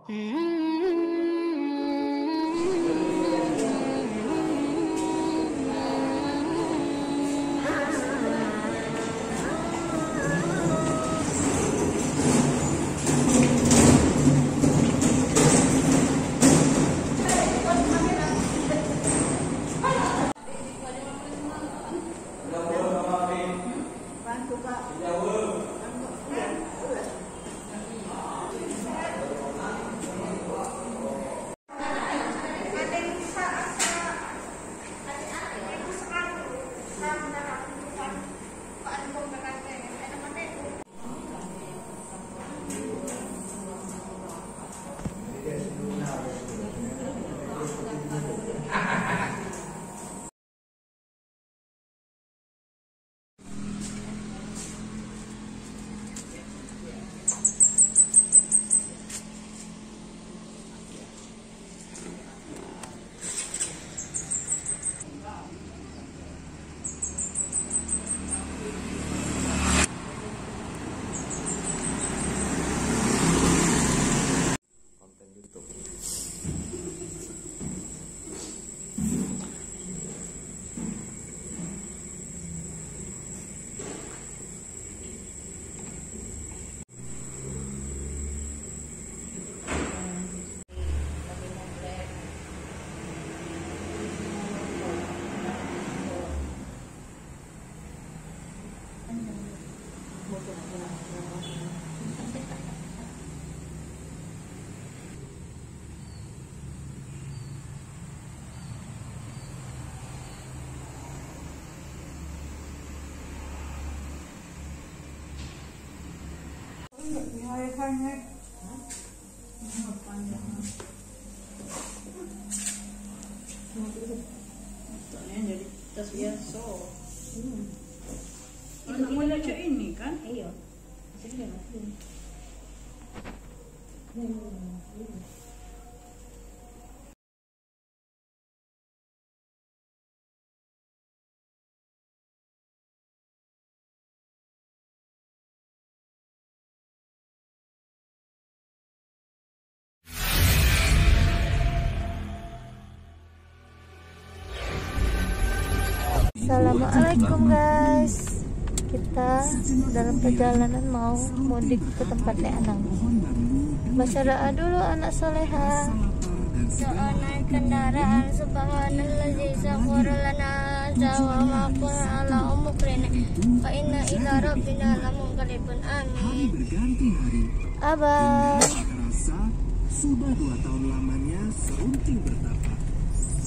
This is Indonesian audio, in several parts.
Jadi tas biasa. Anak mau baca ini kan? Iya. Assalamualaikum guys, kita dalam perjalanan mau mudik ke tempat Nek Anang. Baca doa dulu anak soleha. Doa naik kendaraan subhanalladzi sakhkhara lana wa ma kunna ala umrina fa inna ila rabbina lamunqalibun amin. Abah sudah 2 tahun lamanya serunting bertapa.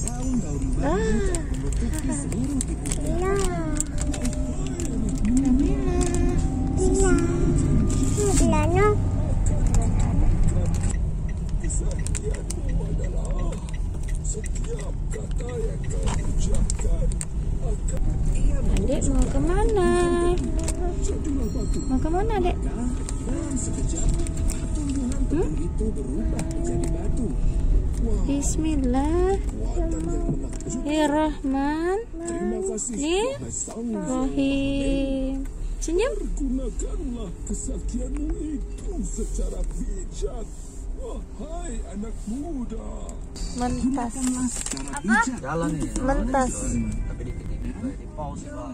Daun-daun baru menutupi seluruh tubuhnya. Kesaktianmu adalah setiap kata yang kau ucapkan akan. Adik mau kemana? Mau kemana Dek? Dalam sekejap tumbuhan tepung itu berubah menjadi batu. Bismillahirrahmanirrahim. Senyum. Gunakanlah kesaktianmu itu secara bijak, wahai anak muda. Mentas. Apa? Jalan ini. Mentas. Tapi dikit-dikit di pause lah.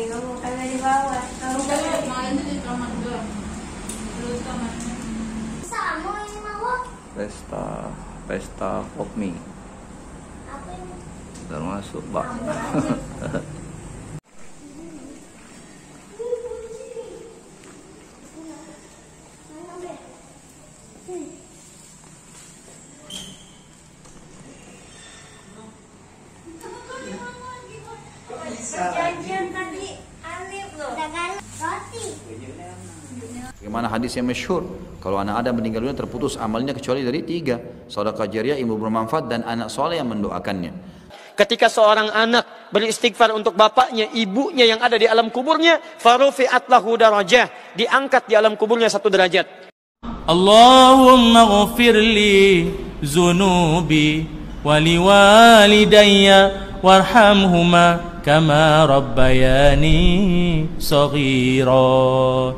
kamu kagak di bawah. Kamu kagak Kemarin itu di kamar doang. Terus kamarnya. sama ini mau. Pesta pop mie. Apa ini? Termasuk bak. Perjanjian tadi Alif loh. Dagang roti. Bagaimana hadis yang masyhur, kalau anak Adam meninggal dunia terputus amalnya kecuali dari 3, sedekah jariyah, ilmu bermanfaat, dan anak soleh yang mendoakannya. Ketika seorang anak beristighfar untuk bapaknya, ibunya yang ada di alam kuburnya, farufi'at lahu darajah, diangkat di alam kuburnya 1 derajat. Allahumma ghafir li zunubi waliwalidayya warhamhuma kama rabbayani saghira.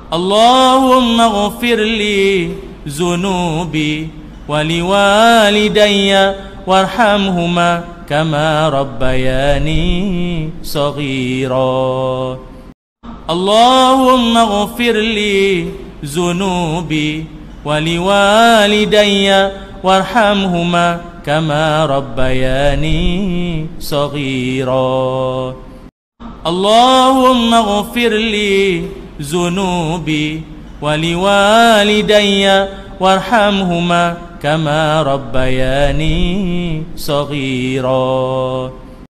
Allahumma ghafir li zunubi waliwalidayya warhamhuma kama rabbayani saghira. Allahumma ghafir li zunubi waliwalidayya warhamhuma kama rabbayani saghira. Allahumma ghafir li zunubi waliwalidayya warhamhuma kama rabbayani saghira.